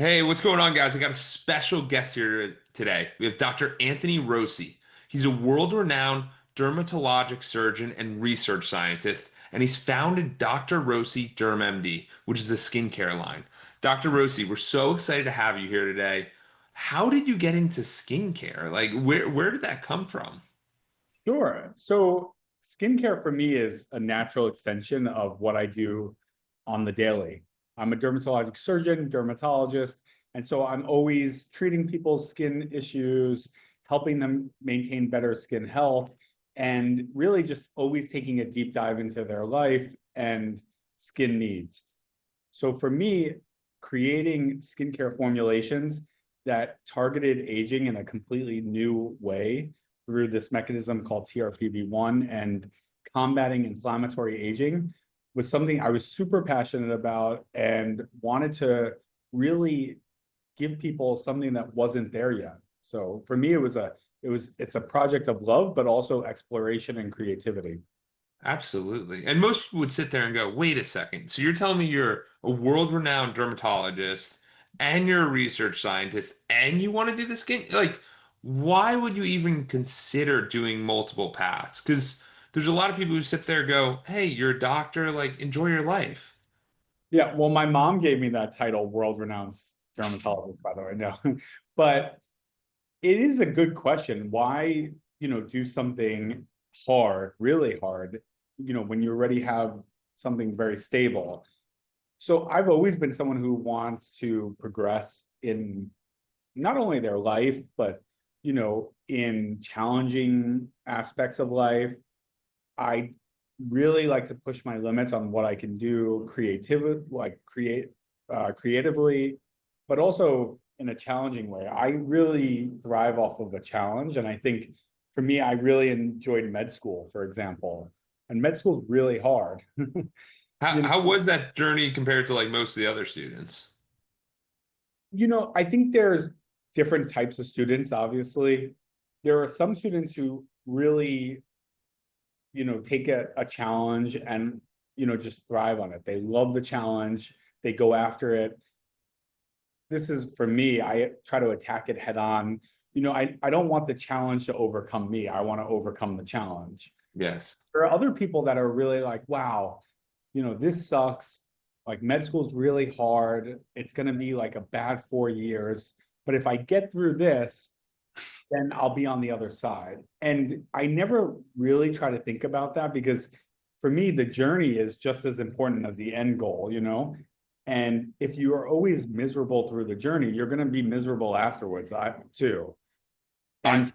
Hey, what's going on, guys? I got a special guest here today. We have Dr. Anthony Rossi. He's a world-renowned dermatologic surgeon and research scientist, and he's founded Dr. Rossi DermMD, which is a skincare line. Dr. Rossi, we're so excited to have you here today. How did you get into skincare? Like, where did that come from? Sure. So skincare for me is a natural extension of what I do on the daily. I'm a dermatologic surgeon, dermatologist, and so I'm always treating people's skin issues, helping them maintain better skin health, and really just always taking a deep dive into their life and skin needs. So for me, creating skincare formulations that targeted aging in a completely new way through this mechanism called TRPV1 and combating inflammatory aging was something I was super passionate about and wanted to really give people something that wasn't there yet. So for me, it's a project of love, but also exploration and creativity. Absolutely. And most people would sit there and go, wait a second. So you're telling me you're a world-renowned dermatologist and you're a research scientist and you want to do the skin? Like, why would you even consider doing multiple paths? Because there's a lot of people who sit there and go, hey, you're a doctor, like, enjoy your life. Yeah, well, my mom gave me that title, world-renowned dermatologist, by the way. No, but it is a good question. Why, do something hard, really hard, when you already have something very stable? So I've always been someone who wants to progress in not only their life, but, in challenging aspects of life. I really like to push my limits on what I can do creatively, but also in a challenging way. I really thrive off of a challenge. And I think for me, I really enjoyed med school, for example. And med school is really hard. How, You how know, was that journey compared to like most of the other students? I think there's different types of students, obviously. There are some students who really take a challenge and, just thrive on it. They love the challenge, they go after it. This is for me, I try to attack it head on. I don't want the challenge to overcome me. I want to overcome the challenge. Yes. There are other people that are really like, wow, this sucks. Like med school is really hard. It's going to be like a bad 4 years. But if I get through this, then I'll be on the other side. And I never really try to think about that because for me, the journey is just as important as the end goal. And if you are always miserable through the journey, you're going to be miserable afterwards, too. I, And so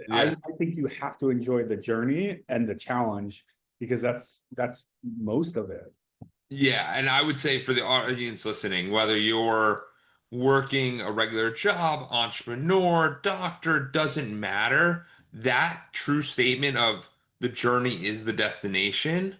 I, yeah. I think you have to enjoy the journey and the challenge because that's most of it. Yeah, and I would say for the audience listening, whether you're working a regular job, entrepreneur, doctor, doesn't matter. That true statement of the journey is the destination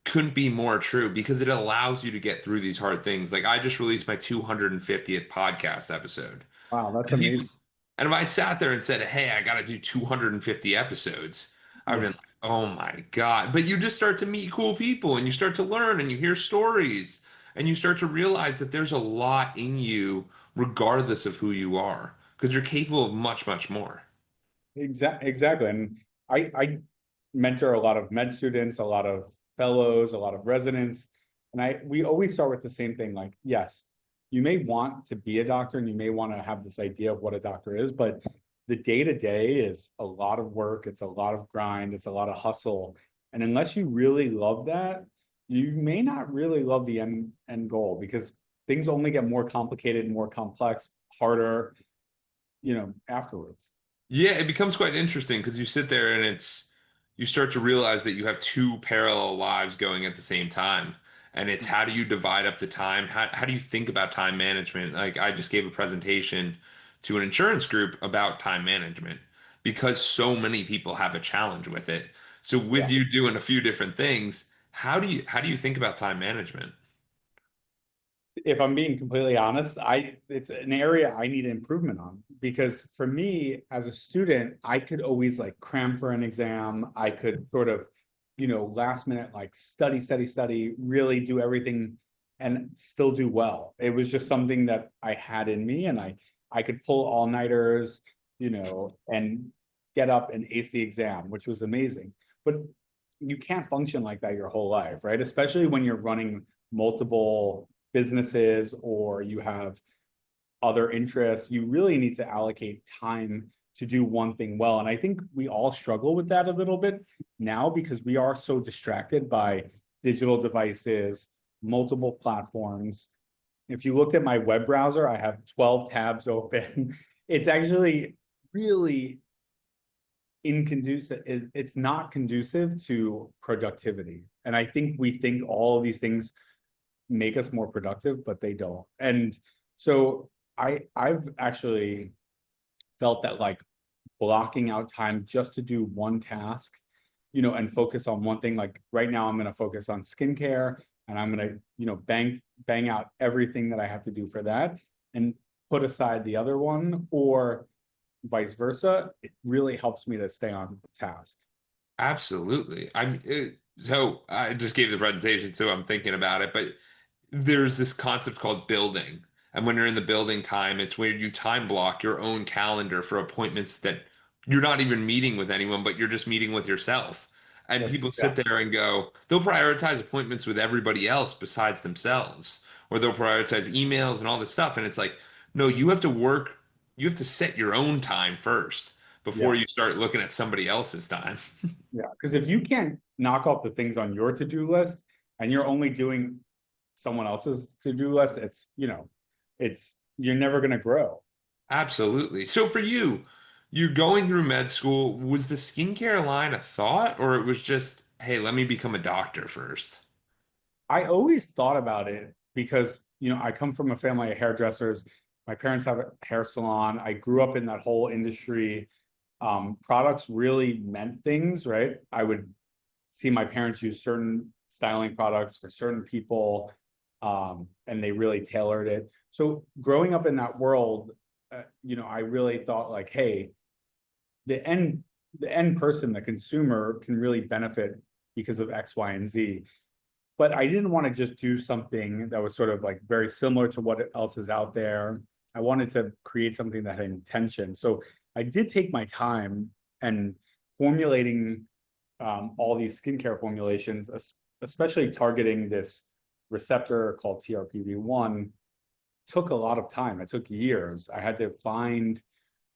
couldn't be more true because it allows you to get through these hard things. Like I just released my 250th podcast episode. Wow, that's And people, amazing. and if I sat there and said, "Hey, I got to do 250 episodes," I've Yeah. been like, "Oh my God." But you just start to meet cool people and you start to learn and you hear stories and you start to realize that there's a lot in you regardless of who you are because you're capable of much, much more. Exactly. And I mentor a lot of med students, a lot of fellows, a lot of residents. And we always start with the same thing, like, yes, you may want to be a doctor and you may want to have this idea of what a doctor is, but the day to day is a lot of work, it's a lot of grind, it's a lot of hustle. And unless you really love that, you may not really love the end goal because things only get more complicated, more complex, harder, afterwards. Yeah, it becomes quite interesting because you sit there and you start to realize that you have two parallel lives going at the same time. And it's how do you divide up the time? How do you think about time management? Like I just gave a presentation to an insurance group about time management because so many people have a challenge with it. So with you doing a few different things, how do you think about time management? If I'm being completely honest, it's an area I need improvement on because for me as a student, I could always like cram for an exam. I could sort of, last minute like study, really do everything and still do well. It was just something that I had in me, and I could pull all-nighters, and get up and ace the exam, which was amazing. But you can't function like that your whole life, right? Especially when you're running multiple businesses or you have other interests. You really need to allocate time to do one thing well. And I think we all struggle with that a little bit now because we are so distracted by digital devices, multiple platforms. If you looked at my web browser, I have 12 tabs open. It's actually really inconducive. It's not conducive to productivity. And I think we think all of these things make us more productive, but they don't. And so I've actually felt that like blocking out time just to do one task, and focus on one thing. Like right now, I'm going to focus on skincare, and I'm going to, bang out everything that I have to do for that, and put aside the other one, or vice versa. It really helps me to stay on task. Absolutely. So I just gave the presentation, so I'm thinking about it, but there's this concept called building. And when you're in the building time, it's where you time block your own calendar for appointments that you're not even meeting with anyone, but you're just meeting with yourself. And That's people sit exactly. there and go, they'll prioritize appointments with everybody else besides themselves, or they'll prioritize emails and all this stuff. And it's like, no, you have to work, you have to set your own time first before Yeah. you start looking at somebody else's time. Yeah. Because if you can't knock off the things on your to-do list and you're only doing someone else's to-do list, it's you're never going to grow. Absolutely. So for you, you're going through med school, was the skincare line a thought, or it was just, hey, let me become a doctor first? I always thought about it because, I come from a family of hairdressers. My parents have a hair salon. I grew up in that whole industry. Products really meant things, right? I would see my parents use certain styling products for certain people, and they really tailored it. So growing up in that world, I really thought like, hey, the end the end person, the consumer, can really benefit because of X, Y, and Z. But I didn't want to just do something that was sort of like very similar to what else is out there. I wanted to create something that had intention. So I did take my time and formulating all these skincare formulations, especially targeting this receptor called TRPV1, took a lot of time. It took years. I had to find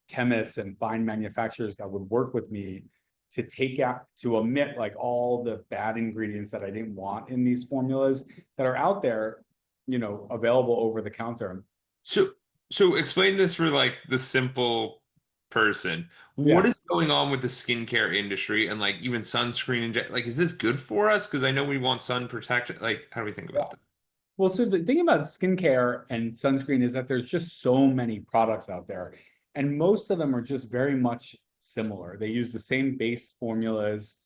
chemists and find manufacturers that would work with me to take out, to omit like all the bad ingredients that I didn't want in these formulas that are out there, available over the counter. So, so explain this for like the simple person. What Yeah. is going on with the skincare industry and like even sunscreen like is this good for us? Because I know we want sun protection. Like, how do we think Yeah. about that? Well, so the thing about skincare and sunscreen is that there's just so many products out there, and most of them are just very much similar. They use the same base formulas.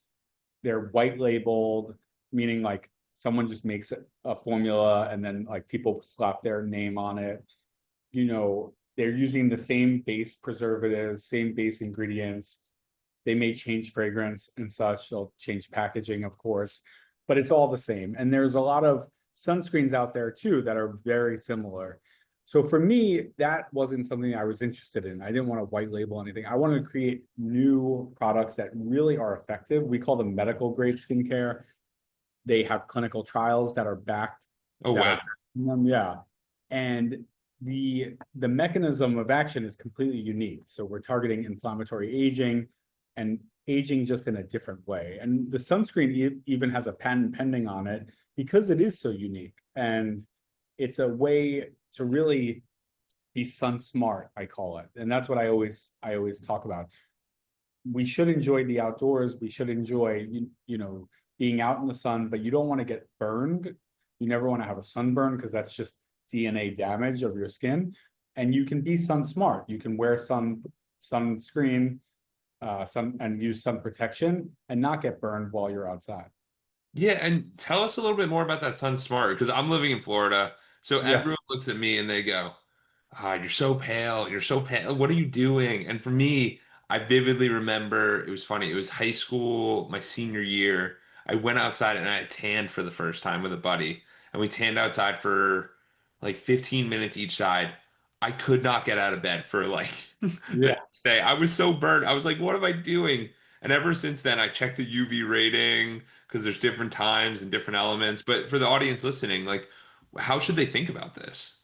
They're white labeled, meaning like someone just makes a formula and then like people slap their name on it. They're using the same base preservatives, same base ingredients. They may change fragrance and such. They'll change packaging, of course, but it's all the same. And there's a lot of sunscreens out there too that are very similar. So for me, that wasn't something I was interested in. I didn't want to white label anything. I wanted to create new products that really are effective. We call them medical grade skincare. They have clinical trials that are backed, Oh that are wow. backing them, yeah. And the mechanism of action is completely unique. So we're targeting inflammatory aging and aging just in a different way. And the sunscreen even has a patent pending on it because it is so unique. And it's a way to really be sun smart, I call it. And that's what I always talk about. We should enjoy the outdoors. We should enjoy, being out in the sun, but you don't want to get burned. You never want to have a sunburn because that's just DNA damage of your skin. And you can be sun smart. You can wear sunscreen, sun and use sun protection and not get burned while you're outside. Yeah, and tell us a little bit more about that Sun Smart because I'm living in Florida. So Yeah. everyone looks at me and they go, ah, you're so pale. You're so pale. What are you doing? And for me, I vividly remember it was funny. It was high school, my senior year. I went outside and I tanned for the first time with a buddy. and we tanned outside for like 15 minutes each side. I could not get out of bed for like the Yeah. next day. I was so burnt. I was like, what am I doing? And ever since then, I checked the UV rating because there's different times and different elements. But for the audience listening, like, how should they think about this?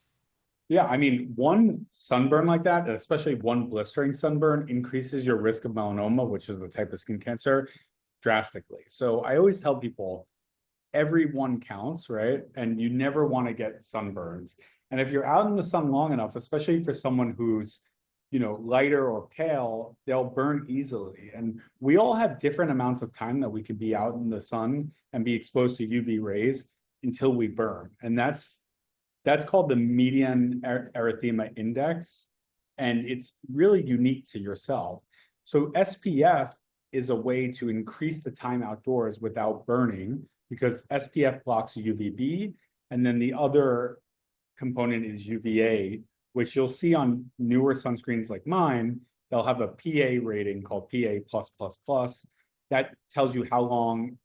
Yeah, I mean, one sunburn like that, and especially one blistering sunburn, increases your risk of melanoma, which is the type of skin cancer, drastically. So I always tell people every one counts, right? And you never want to get sunburns. And if you're out in the sun long enough, especially for someone who's, lighter or pale, they'll burn easily. And we all have different amounts of time that we can be out in the sun and be exposed to UV rays until we burn. And that's called the median erythema index, and it's really unique to yourself. So SPF is a way to increase the time outdoors without burning because SPF blocks UVB, and then the other component is UVA, which you'll see on newer sunscreens like mine. They'll have a PA rating called PA+++. That tells you how long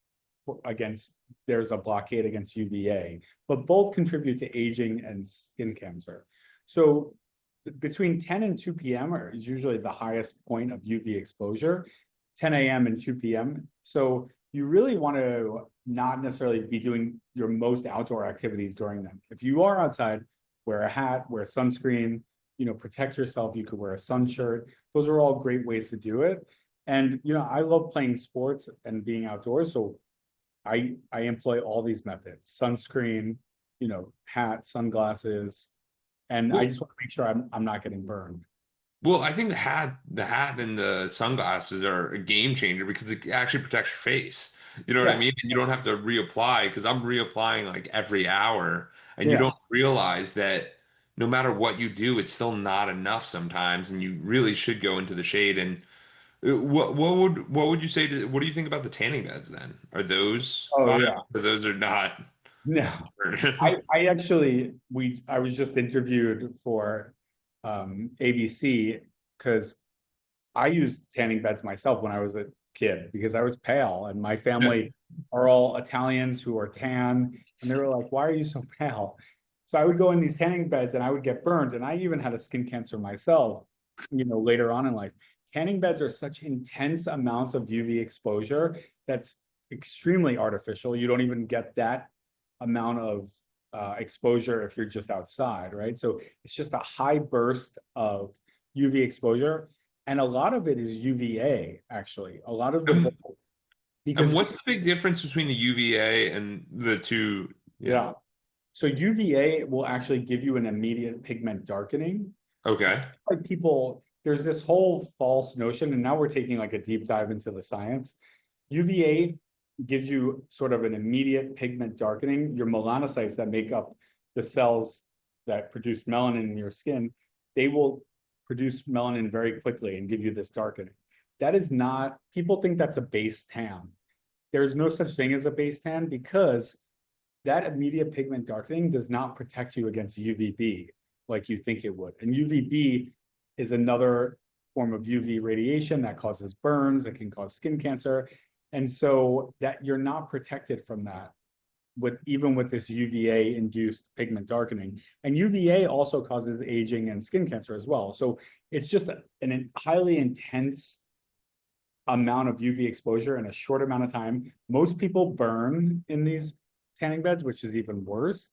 against there's a blockade against UVA, but both contribute to aging and skin cancer. So between 10 and 2 p.m. is usually the highest point of UV exposure, 10 a.m. and 2 p.m. So you really want to not necessarily be doing your most outdoor activities during them. If you are outside, wear a hat, wear sunscreen, protect yourself. You could wear a sun shirt. Those are all great ways to do it. And, I love playing sports and being outdoors. So I employ all these methods: sunscreen, hat, sunglasses, and I Well, just want to make sure I'm not getting burned. I think the hat and the sunglasses are a game changer because it actually protects your face. You know what I Yeah, mean? And you don't have to reapply because I'm reapplying like every hour, and you yeah. don't realize that no matter what you do, it's still not enough sometimes, and you really should go into the shade. And what would you say to what do you think about the tanning beds then? Are those Oh fine yeah. or those are not? No, I actually I was just interviewed for ABC because I used tanning beds myself when I was a kid because I was pale and my Yeah. family are all Italians who are tan, and they were like, "Why are you so pale?" So I would go in these tanning beds and I would get burned, and I even had a skin cancer myself, later on in life. Tanning beds are such intense amounts of UV exposure that's extremely artificial. You don't even get that amount of exposure if you're just outside, right? So it's just a high burst of UV exposure. And a lot of it is UVA, actually, a lot of the And, bulbs, and because, what's the big difference between the UVA and the two? Yeah. yeah. So UVA will actually give you an immediate pigment darkening. Okay. Like there's this whole false notion, and now we're taking like a deep dive into the science. UVA gives you sort of an immediate pigment darkening. Your melanocytes that make up the cells that produce melanin in your skin, they will produce melanin very quickly and give you this darkening. That is not, people think that's a base tan. There's no such thing as a base tan because that immediate pigment darkening does not protect you against UVB like you think it would. And UVB is another form of UV radiation that causes burns, it can cause skin cancer. And so that you're not protected from that even with this UVA induced pigment darkening. And UVA also causes aging and skin cancer as well. So it's just a highly intense amount of UV exposure in a short amount of time. Most people burn in these tanning beds, which is even worse.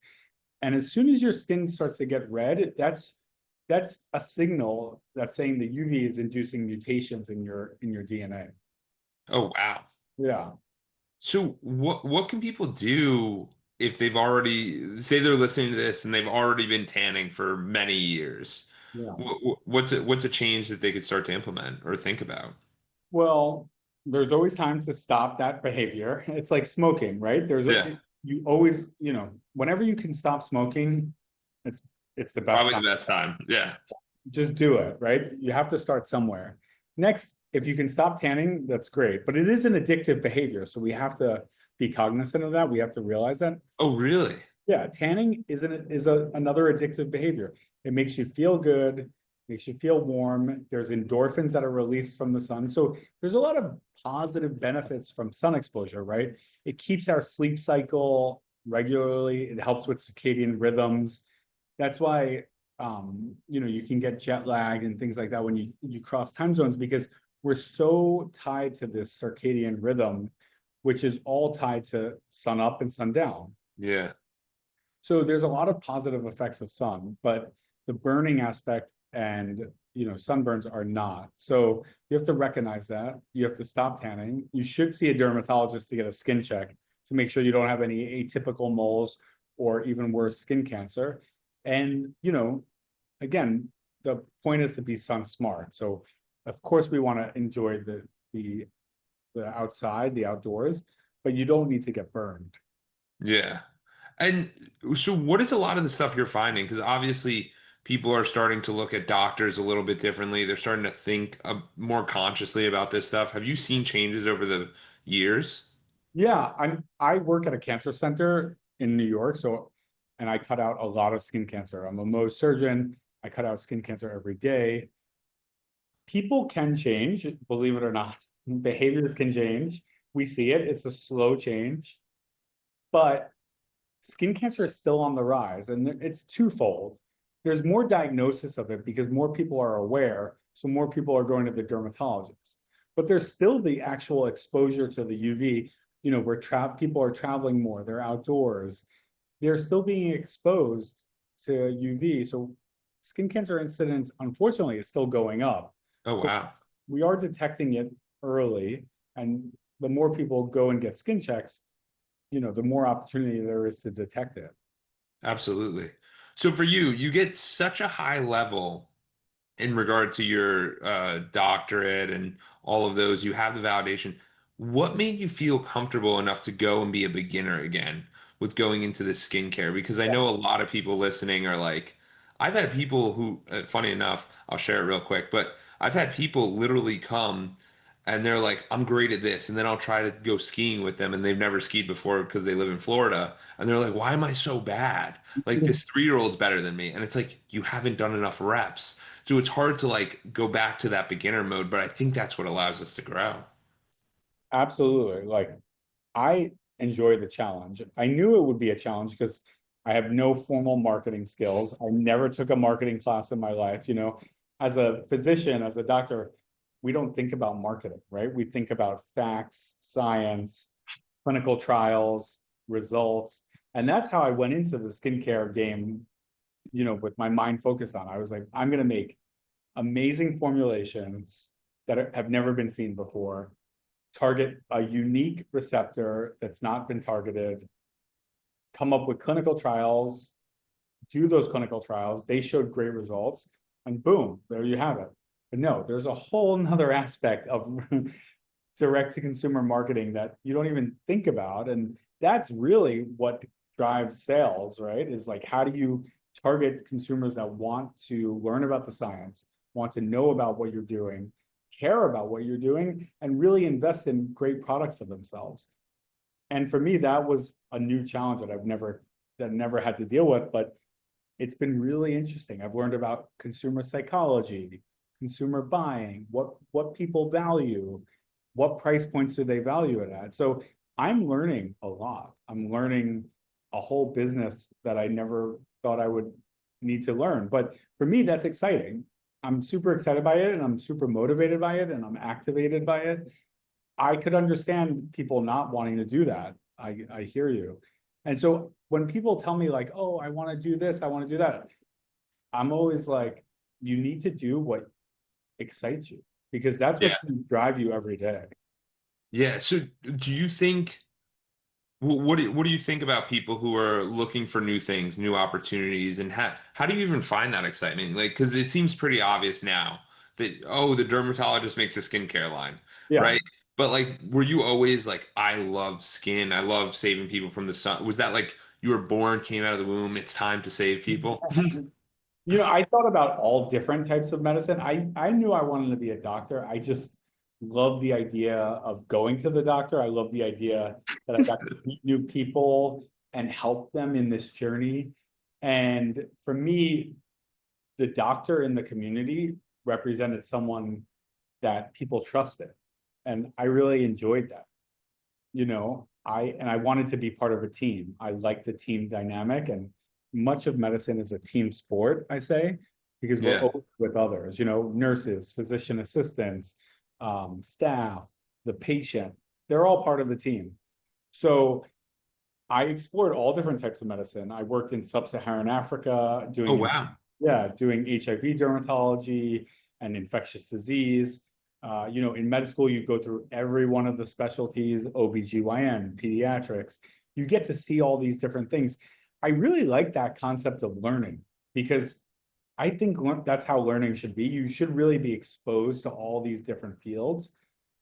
And as soon as your skin starts to get red, that's a signal that's saying the UV is inducing mutations in your DNA. Oh, wow. Yeah. So what can people do if they've already say they're listening to this and they've already been tanning for many years? Yeah. What's a change that they could start to implement or think about? Well, there's always time to stop that behavior. It's like smoking, right? Yeah, You always, whenever you can stop smoking, it's it's the best probably time. the best time. Yeah. Just do it, right? You have to start somewhere. Next, if you can stop tanning, that's great. But it is an addictive behavior, so we have to be cognizant of that. We have to realize that. Oh, really? Yeah, tanning another addictive behavior. It makes you feel good, makes you feel warm. There's endorphins that are released from the sun. So there's a lot of positive benefits from sun exposure, right? It keeps our sleep cycle regularly. It helps with circadian rhythms. That's why you can get jet lag and things like that when you cross time zones, because we're so tied to this circadian rhythm, which is all tied to sun up and sun down. Yeah. So there's a lot of positive effects of sun, but the burning aspect and sunburns are not. So you have to recognize that. You have to stop tanning. You should see a dermatologist to get a skin check to make sure you don't have any atypical moles or even worse, skin cancer. And again, the point is to be sun smart. So of course we want to enjoy the outside, the outdoors, but you don't need to get burned. Yeah. And so, what is a lot of the stuff you're finding? Because obviously, people are starting to look at doctors a little bit differently. They're starting to think more consciously about this stuff. Have you seen changes over the years? Yeah, I work at a cancer center in New York, and I cut out a lot of skin cancer. I'm a Mohs surgeon. I cut out skin cancer every day. People can change, believe it or not. Behaviors can change. We see it. It's a slow change, but skin cancer is still on the rise, and it's twofold. There's more diagnosis of it because more people are aware, so more people are going to the dermatologist. But there's still the actual exposure to the UV, where people are traveling more, they're outdoors, they're still being exposed to UV. So skin cancer incidence, unfortunately, is still going up. Oh, But wow. we are detecting it early, and the more people go and get skin checks, the more opportunity there is to detect it. Absolutely. So, for you, you get such a high level in regard to your doctorate and all of those, you have the validation. What made you feel comfortable enough to go and be a beginner again with going into the skincare? Because I know a lot of people listening are like, I've had people who, funny enough, I'll share it real quick, but I've had people literally come and they're like, I'm great at this. And then I'll try to go skiing with them and they've never skied before because they live in Florida. And they're like, why am I so bad? Like this 3-year-old's better than me. And it's like, you haven't done enough reps. So it's hard to like go back to that beginner mode, but I think that's what allows us to grow. Absolutely. Like I enjoy the challenge. I knew it would be a challenge because I have no formal marketing skills. I never took a marketing class in my life. As a physician, as a doctor, we don't think about marketing, right? We think about facts, science, clinical trials, results. And that's how I went into the skincare game, with my mind focused on. I was like, I'm going to make amazing formulations that have never been seen before, target a unique receptor that's not been targeted, come up with clinical trials, do those clinical trials. They showed great results, and boom, there you have it. But no, there's a whole nother aspect of direct to consumer marketing that you don't even think about. And that's really what drives sales, right? Is like, how do you target consumers that want to learn about the science, want to know about what you're doing, care about what you're doing, and really invest in great products for themselves. And for me, that was a new challenge that never had to deal with, but it's been really interesting. I've learned about consumer psychology, consumer buying, what people value, what price points do they value it at. So I'm learning a lot. I'm learning a whole business that I never thought I would need to learn. But for me, that's exciting. I'm super excited by it and I'm super motivated by it and I'm activated by it. I could understand people not wanting to do that. I hear you. And so when people tell me like, oh, I want to do this, I want to do that, I'm always like, you need to do what excites you because that's what Yeah. can drive you every day. Yeah. So do you think what do you think about people who are looking for new things, new opportunities, and how do you even find that excitement? Like, because it seems pretty obvious now that oh, the dermatologist makes a skincare line, Yeah. right? But like, were you always like, I love skin, I love saving people from the sun? Was that like you were born, came out of the womb, it's time to save people? I thought about all different types of medicine. I knew I wanted to be a doctor. I just love the idea of going to the doctor. I love the idea that I got to meet new people and help them in this journey. And for me, the doctor in the community represented someone that people trusted. And I really enjoyed that. I wanted to be part of a team. I like the team dynamic, and much of medicine is a team sport, I say, because we're Yeah. always with others, nurses, physician assistants, staff, the patient, they're all part of the team. So I explored all different types of medicine. I worked in sub-Saharan Africa Oh, doing, wow. yeah, doing HIV dermatology and infectious disease. In med school, you go through every one of the specialties, OBGYN, pediatrics. You get to see all these different things. I really like that concept of learning because I think that's how learning should be. You should really be exposed to all these different fields.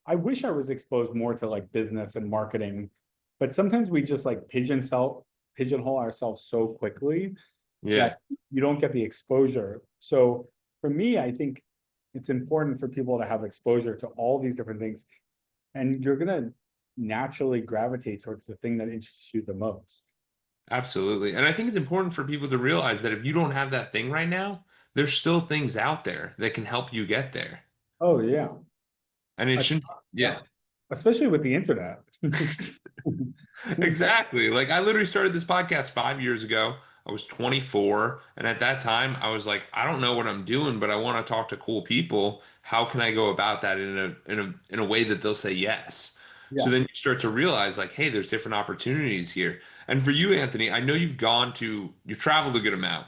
I wish I was exposed more to like business and marketing, but sometimes we just like pigeonhole ourselves so quickly Yeah. that you don't get the exposure. So for me, I think it's important for people to have exposure to all these different things, and you're gonna naturally gravitate towards the thing that interests you the most. Absolutely. And I think it's important for people to realize that if you don't have that thing right now, there's still things out there that can help you get there. Oh yeah. And it Uh, shouldn't, yeah. yeah. Especially with the internet. Exactly. Like I literally started this podcast 5 years ago. I was 24, and at that time I was like, I don't know what I'm doing, but I want to talk to cool people. How can I go about that in a way that they'll say yes? So Yeah. then you start to realize like, hey, there's different opportunities here. And for you, Anthony, I know you've traveled a good amount.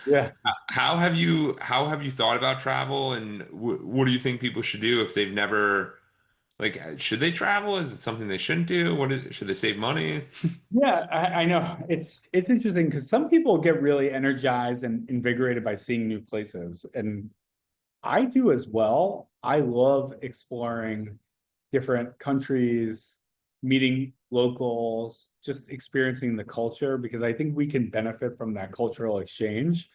Yeah. How have you thought about travel, and what do you think people should do if they've never like, should they travel? Is it something they shouldn't do? Should they save money? Yeah, I know. It's interesting because some people get really energized and invigorated by seeing new places, and I do as well. I love exploring different countries, meeting locals, just experiencing the culture because I think we can benefit from that cultural exchange.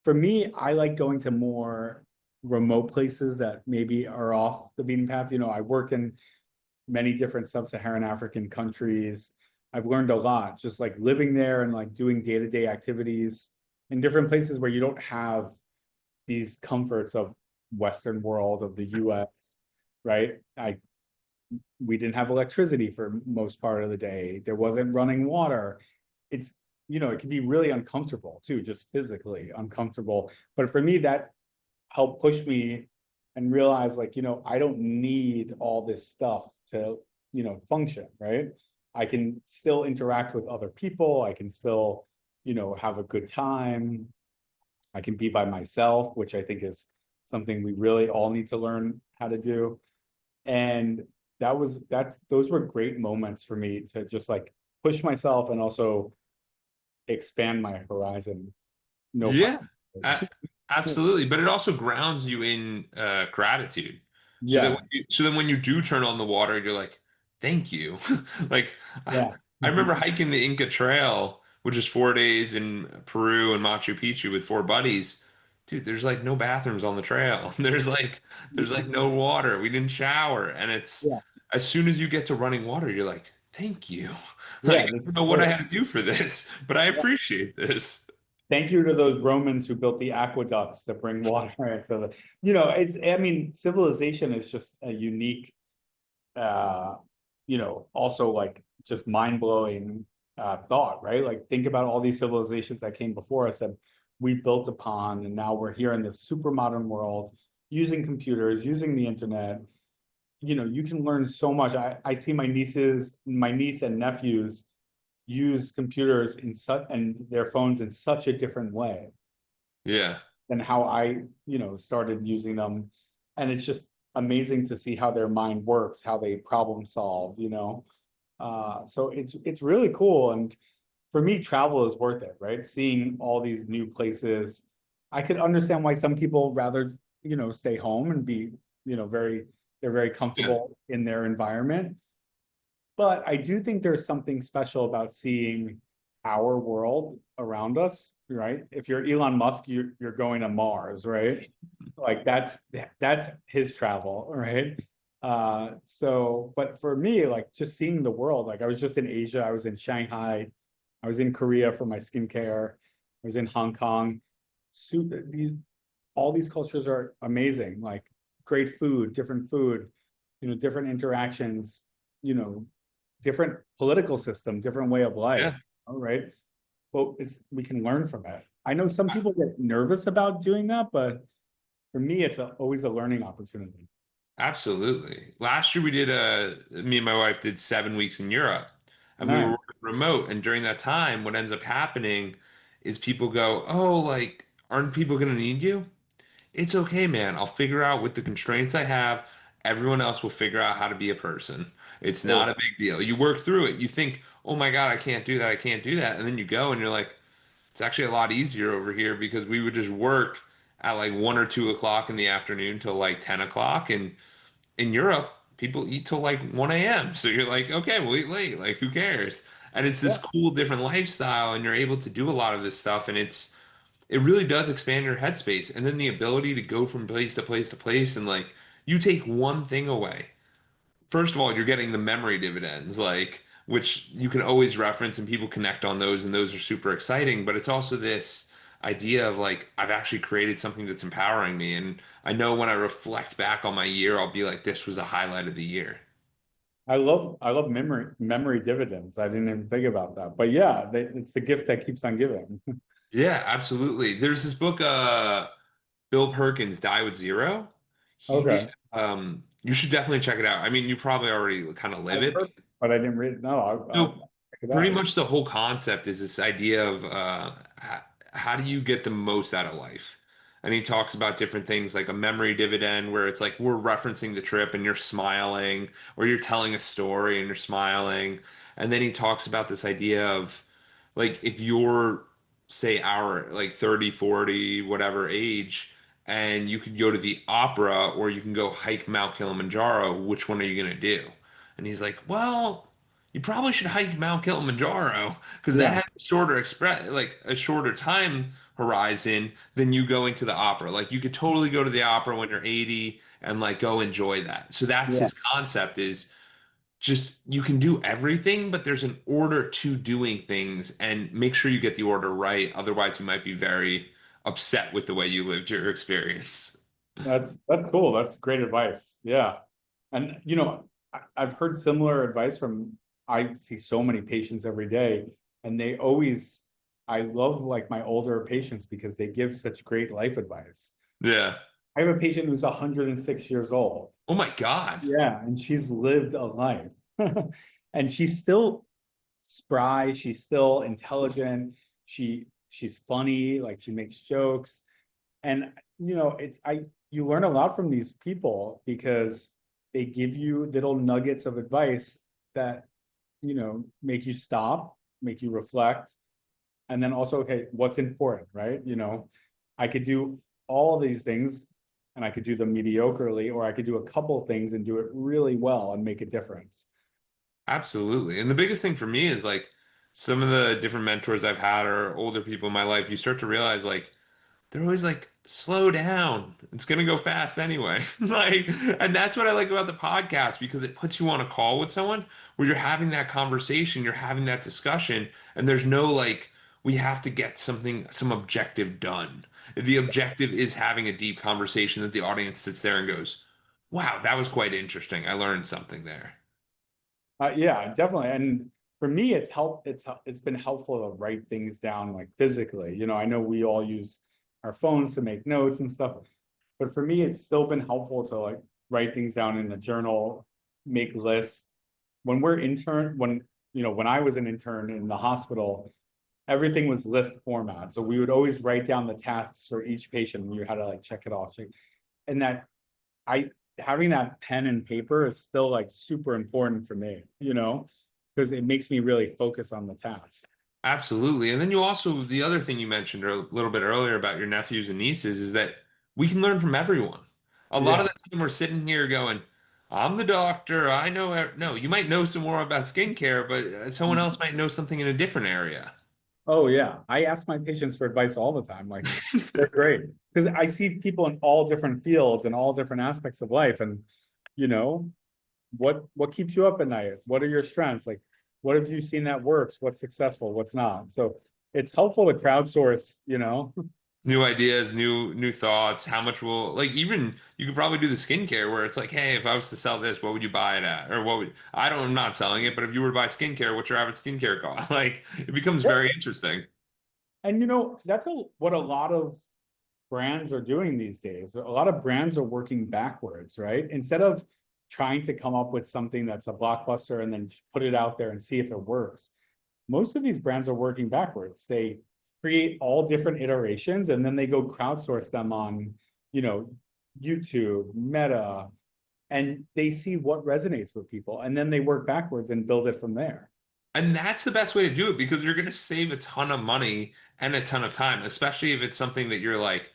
For me, I like going to more remote places that maybe are off the beaten path. I work in many different sub-Saharan African countries. I've learned a lot just like living there and like doing day-to-day activities in different places where you don't have these comforts of Western world of the US, right? We didn't have electricity for most part of the day. There wasn't running water. It's it can be really uncomfortable too, just physically uncomfortable. But for me, that helped push me and realize like, I don't need all this stuff to, function, right? I can still interact with other people. I can still, have a good time. I can be by myself, which I think is something we really all need to learn how to do. And those were great moments for me to just like push myself and also expand my horizon. No pun Yeah, a- intended. absolutely. But it also grounds you in gratitude, so that Yes. when you do turn on the water, you're like, thank you. Like I, Yeah. I remember hiking the Inca Trail, which is 4 days in Peru and Machu Picchu with four buddies. Dude, there's like no bathrooms on the trail. There's like no water. We didn't shower, and it's Yeah. as soon as you get to running water, you're like, thank you. Like Yeah. I This is don't know what I it. had to do for this, but I Yeah. appreciate this. Thank you to those Romans who built the aqueducts to bring water into I mean, civilization is just a unique, uh, also like just mind-blowing thought, right? Like think about all these civilizations that came before us that we built upon, and now we're here in this super modern world using computers, using the internet. You can learn so much. I see my niece and nephews use computers in such and their phones in such a different way Yeah. than how I, started using them. And it's just amazing to see how their mind works, how they problem solve. So it's really cool. And for me, travel is worth it, right? Seeing all these new places. I could understand why some people rather, stay home and be, they're very Yeah. comfortable in their environment. But I do think there's something special about seeing our world around us, right? If you're Elon Musk, you're going to Mars, right? Like that's his travel, right? But for me, like just seeing the world, like I was just in Asia, I was in Shanghai, I was in Korea for my skincare, I was in Hong Kong. These all these cultures are amazing, like great food, different, different interactions, you know, different political system, different way of life, Yeah. all right? Well, we can learn from it. I know some people get nervous about doing that, but for me, it's always a learning opportunity. Absolutely. Last year we did me and my wife did 7 weeks in Europe and we were Nice. working remote. And during that time, what ends up happening is people go, oh, like, aren't people going to need you? It's okay, man. I'll figure out with the constraints I have. Everyone else will figure out how to be a person. It's not a big deal. You work through it. You think, oh my God, I can't do that. I can't do that. And then you go and you're like, it's actually a lot easier over here because we would just work at like 1 or 2 o'clock in the afternoon till like 10 o'clock. And in Europe, people eat till like 1 a.m. So you're like, okay, we'll eat late. Like, who cares? And it's this Yeah. cool, different lifestyle, and you're able to do a lot of this stuff. And it really does expand your headspace. And then the ability to go from place to place to place. And like, you take one thing away. First of all, you're getting the memory dividends, like, which you can always reference and people connect on those, and those are super exciting. But it's also this idea of like, I've actually created something that's empowering me. And I know when I reflect back on my year, I'll be like, this was a highlight of the year. I love memory dividends. I didn't even think about that. But yeah, it's the gift that keeps on giving. Yeah, absolutely. There's this book, Bill Perkins, Die with Zero. He did, Okay. you should definitely check it out. I mean, you probably already kind of live I've it. heard, but I didn't read it. No, I'll So check it pretty out. much the whole concept is this idea of how do you get the most out of life? And he talks about different things like a memory dividend, where it's like we're referencing the trip and you're smiling, or you're telling a story and you're smiling. And then he talks about this idea of like if you're, say, our like 30, 40, whatever age, and you could go to the opera or you can go hike Mount Kilimanjaro, which one are you going to do? And he's like, well, you probably should hike Mount Kilimanjaro because that Yeah. has a shorter express, like a shorter time horizon than you going to the opera. Like you could totally go to the opera when you're 80 and like go enjoy that. So that's Yeah. his concept is just you can do everything, but there's an order to doing things and make sure you get the order right. Otherwise, you might be very upset with the way you lived your experience. That's cool. That's great advice. Yeah. And I've heard similar advice from I see so many patients every day, and I love like my older patients because they give such great life advice. Yeah. I have a patient who's 106 years old. Oh my God. Yeah, and she's lived a life. And she's still spry, she's still intelligent, she's funny, like she makes jokes. And it's I you learn a lot from these people because they give you little nuggets of advice that make you stop, make you reflect, and then also, okay, what's important, right? I could do all these things and I could do them mediocrely, or I could do a couple things and do it really well and make a difference. Absolutely. And the biggest thing for me is like some of the different mentors I've had or older people in my life, you start to realize like they're always like, slow down. It's gonna go fast anyway. Like, and that's what I like about the podcast because it puts you on a call with someone where you're having that conversation, you're having that discussion, and there's no like, we have to get something, some objective done. The objective is having a deep conversation that the audience sits there and goes, wow, that was quite interesting. I learned something there. Yeah, definitely. And for me, it's been helpful to write things down like physically. I know we all use our phones to make notes and stuff, but for me, it's still been helpful to like write things down in a journal, make lists. When I was an intern in the hospital, everything was list format. So we would always write down the tasks for each patient. And you had to like check it off. And that I having that pen and paper is still like super important for me, because it makes me really focus on the task. Absolutely. And then you also, the other thing you mentioned a little bit earlier about your nephews and nieces is that we can learn from everyone. A lot of Yeah. the time we're sitting here going, I'm the doctor. I know. No, you might know some more about skincare, but someone else might know something in a different area. Oh yeah. I ask my patients for advice all the time. Like they're great because I see people in all different fields and all different aspects of life. And you know, what keeps you up at night? What are your strengths? Like what have you seen that works? What's successful? What's not? So it's helpful to crowdsource, New ideas, new thoughts. How much will like even you could probably do the skincare where it's like, hey, if I was to sell this, what would you buy it at? Or what would I don't I'm not selling it, but if you were to buy skincare, what's your average skincare cost? Like it becomes Yeah. very interesting. And that's what a lot of brands are doing these days. A lot of brands are working backwards, right? Instead of trying to come up with something that's a blockbuster and then just put it out there and see if it works. Most of these brands are working backwards. They create all different iterations and then they go crowdsource them on, you know, YouTube, Meta, and they see what resonates with people. And then they work backwards and build it from there. And that's the best way to do it because you're going to save a ton of money and a ton of time, especially if it's something that you're like,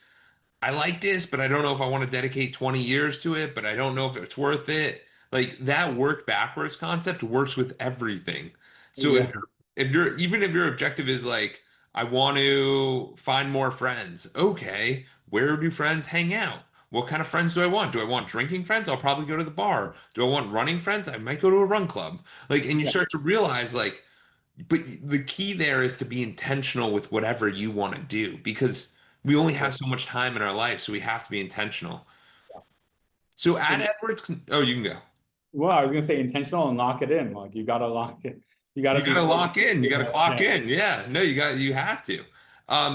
I like this, but I don't know if I want to dedicate 20 years to it, but I don't know if it's worth it. Like that work backwards concept works with everything. So Yeah. if you're even if your objective is like, I want to find more friends, okay, where do friends hang out? What kind of friends do I want? Do I want drinking friends? I'll probably go to the bar. Do I want running friends? I might go to a run club. Like, and you Yeah. start to realize like but the key there is to be intentional with whatever you want to do because we only have so much time in our life, so we have to be intentional. So at And Edwards, oh, you can go. well, I was gonna say intentional and lock it in. Like you gotta lock it. You gotta You got be to lock in. You got to clock yeah. in. Yeah, no, you have to.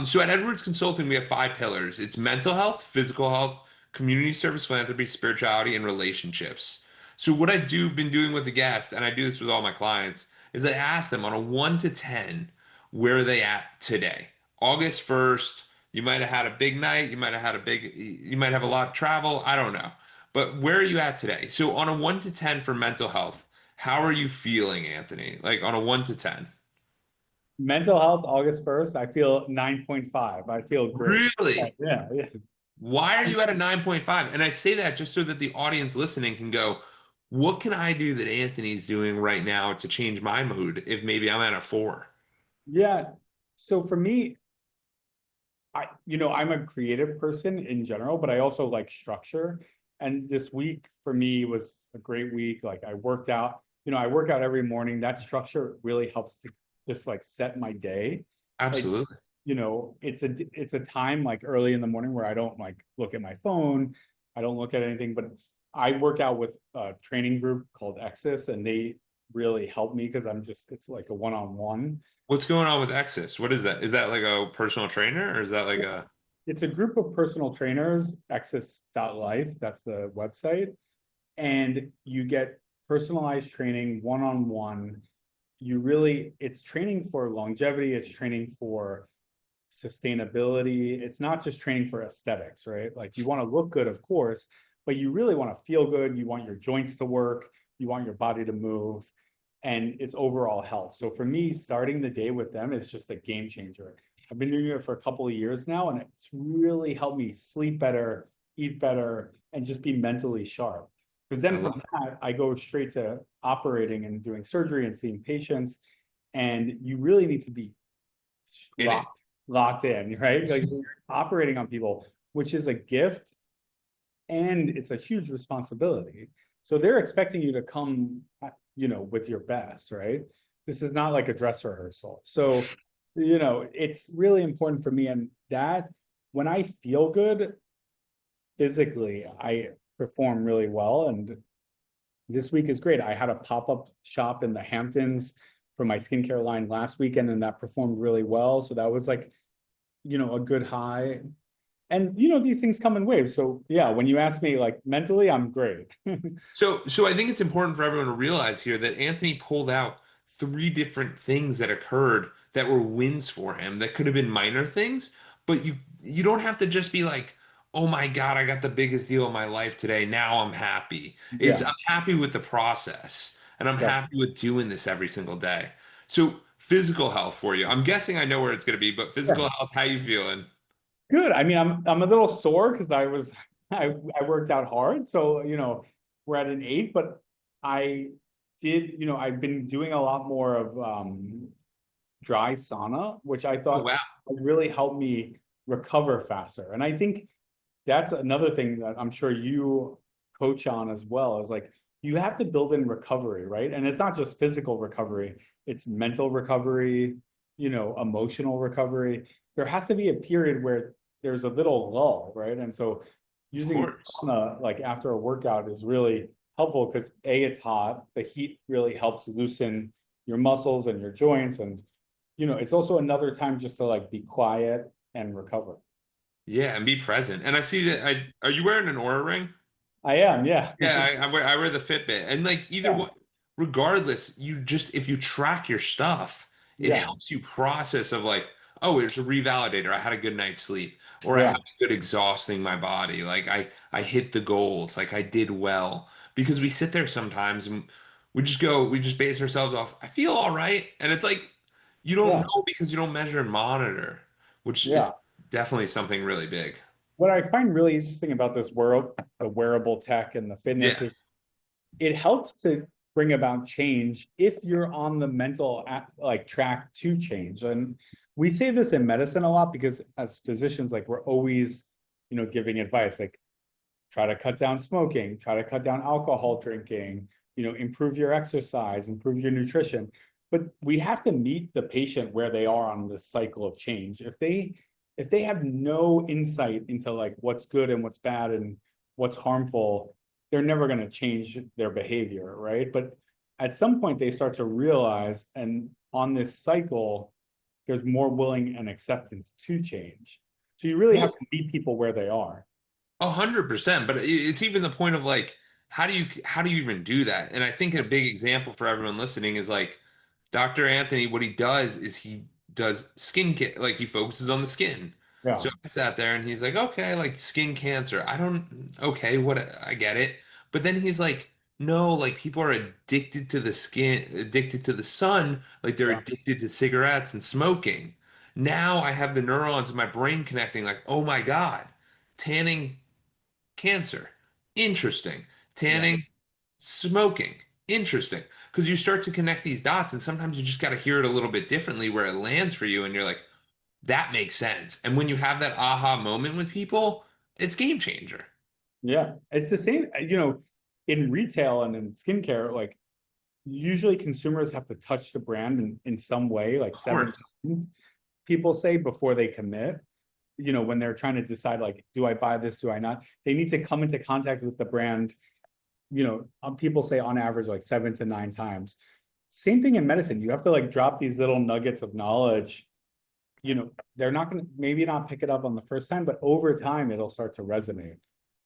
So at Edwards Consulting, we have five pillars. It's mental health, physical health, community service, philanthropy, spirituality, and relationships. So what been doing with the guests, and I do this with all my clients, is I ask them on a 1 to 10, where are they at today? August 1st, you might have had a big night, you might have a lot of travel, I don't know. But where are you at today? So on a 1 to 10 for mental health, how are you feeling, Anthony? Like on a 1 to 10? Mental health, August 1st, I feel 9.5. I feel great. Really? Yeah, yeah. Why are you at a 9.5? And I say that just so that the audience listening can go, what can I do that Anthony's doing right now to change my mood if maybe I'm at a 4? Yeah. So for me, I'm a creative person in general, but I also like structure. And this week for me was a great week. Like I worked out, I work out every morning. That structure really helps to just like set my day. Like, Absolutely. it's a time like early in the morning where I don't like look at my phone. I don't look at anything, but I work out with a training group called Exis, and they really help me because it's like a one-on-one. What's going on with Exis? What is that? Is that like a personal trainer or is that like a It's a group of personal trainers, exis.life, that's the website, and you get personalized training one-on-one. It's training for longevity, it's training for sustainability. It's not just training for aesthetics, right? Like you want to look good, of course, but you really want to feel good. You want your joints to work, you want your body to move, and it's overall health. So for me, starting the day with them is just a game changer. I've been doing it for a couple of years now, and it's really helped me sleep better, eat better, and just be mentally sharp. Because I then love from that, I go straight to operating and doing surgery and seeing patients. And you really need to be in it. locked in, right? Like you're operating on people, which is a gift and it's a huge responsibility. So they're expecting you to come, with your best, right? This is not like a dress rehearsal. So, it's really important for me. And that when I feel good physically, I perform really well. And this week is great. I had a pop-up shop in the Hamptons for my skincare line last weekend, and that performed really well. So that was like, a good high. And these things come in waves. So yeah, when you ask me like mentally, I'm great. So I think it's important for everyone to realize here that Anthony pulled out three different things that occurred that were wins for him that could have been minor things, but you don't have to just be like, "Oh my God, I got the biggest deal of my life today. Now I'm happy." It's Yeah. I'm happy with the process and I'm Yeah. happy with doing this every single day. So physical health for you. I'm guessing I know where it's going to be, but physical Yeah. health, how you feeling? Good. I mean, I'm a little sore because I worked out hard. So, we're at an 8, but I I've been doing a lot more of dry sauna, which I Oh thought wow. would really help me recover faster. And I think that's another thing that I'm sure you coach on as well, is like you have to build in recovery, right? And it's not just physical recovery, it's mental recovery, emotional recovery. There has to be a period where there's a little lull, right? And so Of using course. sauna like after a workout is really helpful because A, it's hot. The heat really helps loosen your muscles and your joints. And, it's also another time just to like be quiet and recover. Yeah, and be present. And I see that are you wearing an Aura ring? I am, yeah. Yeah, I wear the Fitbit, and like either Yeah. what, regardless, you just if you track your stuff, it Yeah. helps you process of like, oh, it's a revalidator. I had a good night's sleep, or I had Yeah. a good exhausting my body. Like I hit the goals. Like I did well because we sit there sometimes and we just base ourselves off. I feel all right, and it's like you don't Yeah. know because you don't measure and monitor, which is Yeah. definitely something really big. What I find really interesting about this world, the wearable tech and the fitness Yeah. is it helps to bring about change if you're on the mental like track to change. And we say this in medicine a lot because as physicians, like we're always, giving advice like try to cut down smoking, try to cut down alcohol drinking, improve your exercise, improve your nutrition. But we have to meet the patient where they are on this cycle of change. If they have no insight into like what's good and what's bad and what's harmful, they're never going to change their behavior, right? But at some point they start to realize, and on this cycle, there's more willing and acceptance to change. So you really have Well, to meet people where they are. 100%, but it's even the point of like, how do you even do that? And I think a big example for everyone listening is like Dr. Anthony. What he does is he does skin care, like he focuses on the skin. Yeah, So I sat there and he's like, okay, like skin cancer. I don't, okay, what I get it, but then he's like, no, like people are addicted to the skin, addicted to the sun, like they're yeah, addicted to cigarettes and smoking. Now I have the neurons in my brain connecting, like, oh my God, tanning cancer. Interesting. yeah, Tanning, smoking. Interesting. Because you start to connect these dots, and sometimes you just got to hear it a little bit differently where it lands for you, and you're like, that makes sense. And when you have that aha moment with people, it's game changer. yeah. It's the same, in retail and in skincare, like usually consumers have to touch the brand in some way, like Of seven course. times, people say before they commit. When they're trying to decide, like, do I buy this? Do I not? They need to come into contact with the brand, people say on average like 7 to 9 times. Same thing in medicine. You have to like drop these little nuggets of knowledge. They're not going to maybe not pick it up on the first time, but over time it'll start to resonate.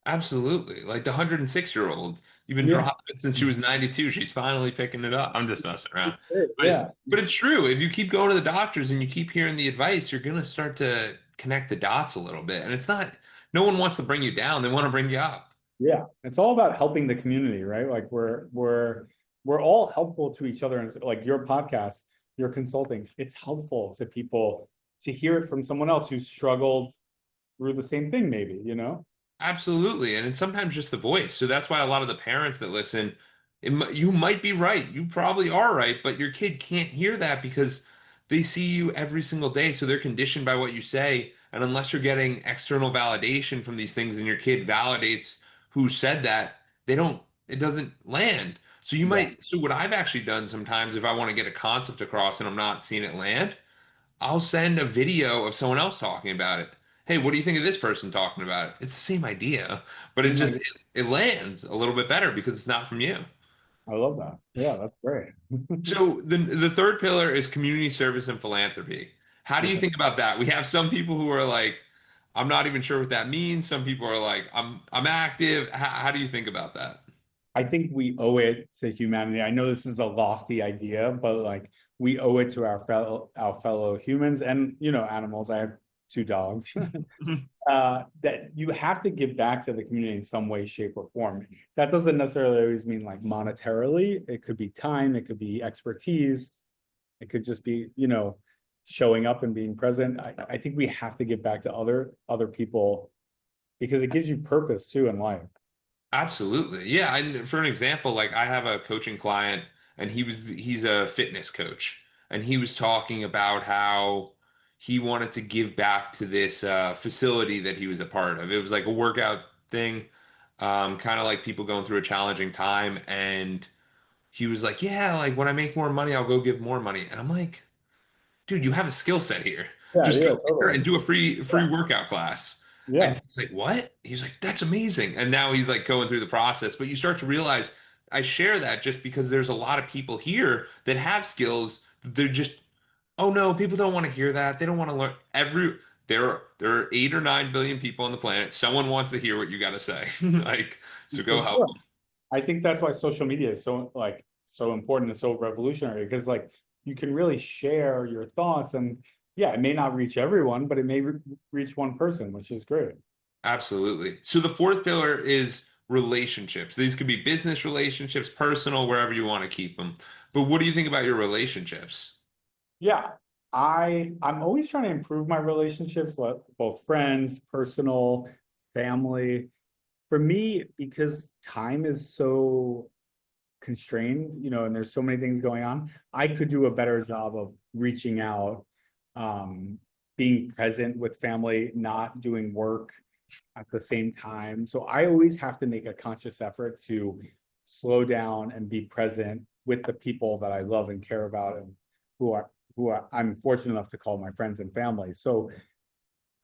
Absolutely. Like the 106-year-old, you've been Yeah. dropping it since she was 92. She's finally picking it up. I'm just messing around. But Yeah. but it's true. If you keep going to the doctors and you keep hearing the advice, you're going to start to connect the dots a little bit. And it's not, no one wants to bring you down. They want to bring you up. Yeah, it's all about helping the community, right? Like we're all helpful to each other, and so, like your podcast, your consulting, it's helpful to people to hear it from someone else who's struggled through the same thing, maybe. Absolutely. And it's sometimes just the voice. So that's why a lot of the parents that listen, you might be right. You probably are right, but your kid can't hear that because they see you every single day. So they're conditioned by what you say. And unless you're getting external validation from these things and your kid validates who said that, it doesn't land. Yeah, So what I've actually done sometimes if I want to get a concept across and I'm not seeing it land, I'll send a video of someone else talking about it. Hey, what do you think of this person talking about it? It's the same idea, but same idea. it lands a little bit better because it's not from you. I love that. Yeah, that's great. So the third pillar is community service and philanthropy. How do you Okay. think about that? We have some people who are like, I'm not even sure what that means. Some people are like, I'm active. How do you think about that? I think we owe it to humanity. I know this is a lofty idea, but like we owe it to our fellow humans and animals. I have two dogs. That you have to give back to the community in some way, shape, or form. That doesn't necessarily always mean like monetarily. It could be time, it could be expertise, it could just be, showing up and being present. I think we have to give back to other people because it gives you purpose too in life. Absolutely. Yeah, and for an example, like I have a coaching client and he's a fitness coach and he was talking about how he wanted to give back to this facility that he was a part of. It was like a workout thing, kind of like people going through a challenging time and he was like, "Yeah, like when I make more money, I'll go give more money." And I'm like, dude, you have a skill set here. Yeah, Just yeah, go there totally. and do a free Yeah, workout class. And yeah. he's like, what? He's like, that's amazing. And now he's like going through the process. But you start to realize I share that just because there's a lot of people here that have skills. They're just, oh no, people don't want to hear that. They don't want to learn. There are 8 or 9 billion people on the planet. Someone wants to hear what you got to say. Like, so For go help sure. them. I think that's why social media is so like so important and so revolutionary because like you can really share your thoughts and yeah, it may not reach everyone, but it may reach one person, which is great. Absolutely. So the fourth pillar is relationships. These could be business relationships, personal, wherever you want to keep them. But what do you think about your relationships? Yeah, I'm always trying to improve my relationships, both friends, personal, family. For me, because time is so constrained, and there's so many things going on, I could do a better job of reaching out, um, being present with family, not doing work at the same time. So I always have to make a conscious effort to slow down and be present with the people that I love and care about and I'm fortunate enough to call my friends and family. So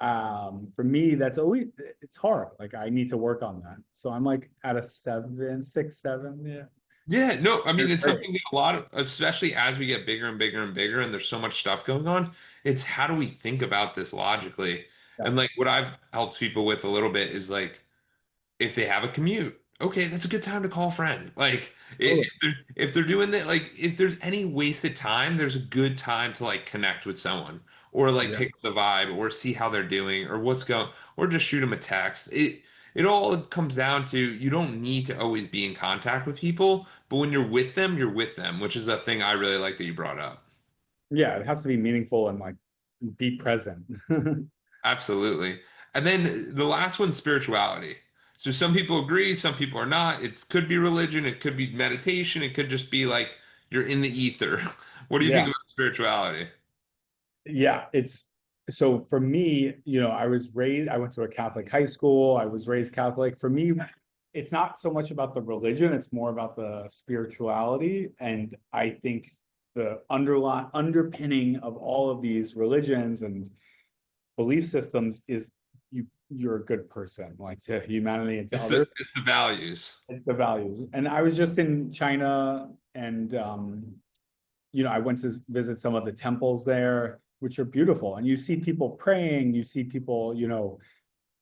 for me, that's always it's hard. Like I need to work on that. So I'm like at a 7, 6, 7. Yeah. Yeah, no, I mean, it's Great. something that a lot of, especially as we get bigger and bigger and bigger, and there's so much stuff going on, it's how do we think about this logically? Yeah. And like what I've helped people with a little bit is like, if they have a commute, okay, that's a good time to call a friend. Like Totally. if they're doing that, like if there's any wasted time, there's a good time to like connect with someone or like Yeah. pick up the vibe or see how they're doing or what's going or just shoot them a text. It all comes down to you don't need to always be in contact with people, but when you're with them, which is a thing I really like that you brought up. Yeah. It has to be meaningful and like be present. Absolutely. And then the last one's spirituality. So some people agree, some people are not. It could be religion, it could be meditation, it could just be like you're in the ether. What do you think Yeah. about spirituality? Yeah, it's so for me, I went to a Catholic high school. I was raised Catholic. For me, it's not so much about the religion, it's more about the spirituality. And I think the underpinning of all of these religions and belief systems is you're a good person, like to humanity and to others. It's the values. It's the values. And I was just in China and I went to visit some of the temples there, which are beautiful. And you see people praying, you see people,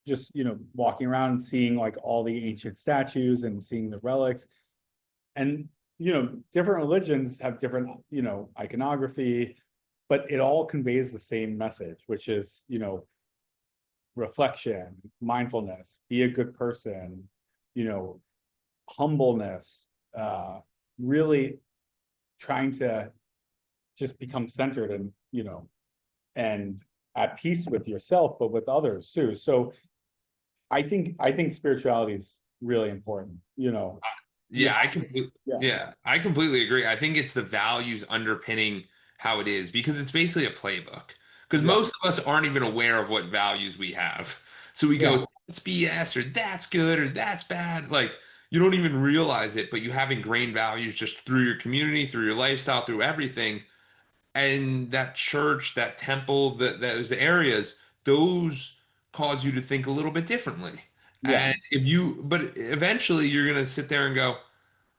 just, walking around and seeing like all the ancient statues and seeing the relics. And, different religions have different, iconography, but it all conveys the same message, which is, reflection, mindfulness, be a good person, you know, humbleness, really trying to just become centered and and at peace with yourself but with others too. So I think spirituality is really important. You Yeah, have to, yeah, I completely agree. I think it's the values underpinning how it is because it's basically a playbook. Because yeah, most of us aren't even aware of what values we have. So we yeah, go, that's BS or that's good or that's bad. Like you don't even realize it, but you have ingrained values just through your community, through your lifestyle, through everything. And that church, that temple, those areas, those cause you to think a little bit differently. yeah. And but eventually you're going to sit there and go,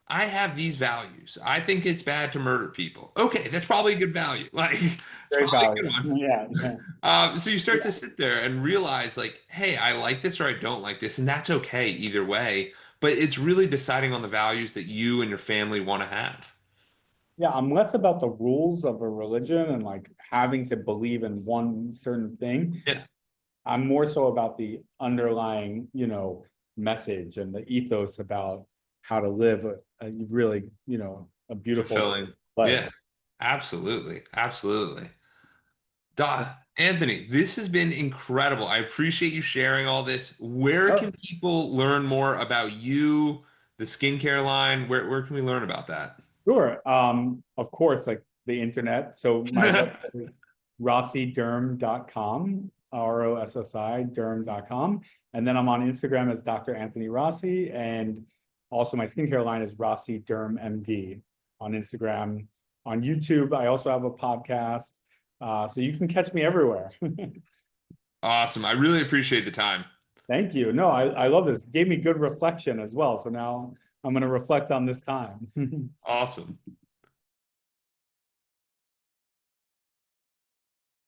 I have these values. I think it's bad to murder people. Okay, that's probably a good value. Like, it's Great probably a value. good one. Yeah, yeah, So you start yeah, to sit there and realize, like, hey, I like this or I don't like this, and that's okay either way. But it's really deciding on the values that you and your family want to have. yeah. I'm less about the rules of a religion and like having to believe in one certain thing. Yeah, I'm more so about the underlying, message and the ethos about how to live a really, a beautiful fulfilling. life. Yeah, absolutely, absolutely. Anthony, this has been incredible. I appreciate you sharing all this. Where Oh, can people learn more about you, the skincare line? Where can we learn about that? sure. Of course, like the internet. So my website is rossiderm.com, Rossi derm.com. And then I'm on Instagram as Dr. Anthony Rossi. And also my skincare line is Rossi Derm MD on Instagram. On YouTube, I also have a podcast. So you can catch me everywhere. Awesome. I really appreciate the time. Thank you. No, I love this. It gave me good reflection as well. So now I'm going to reflect on this time. Awesome.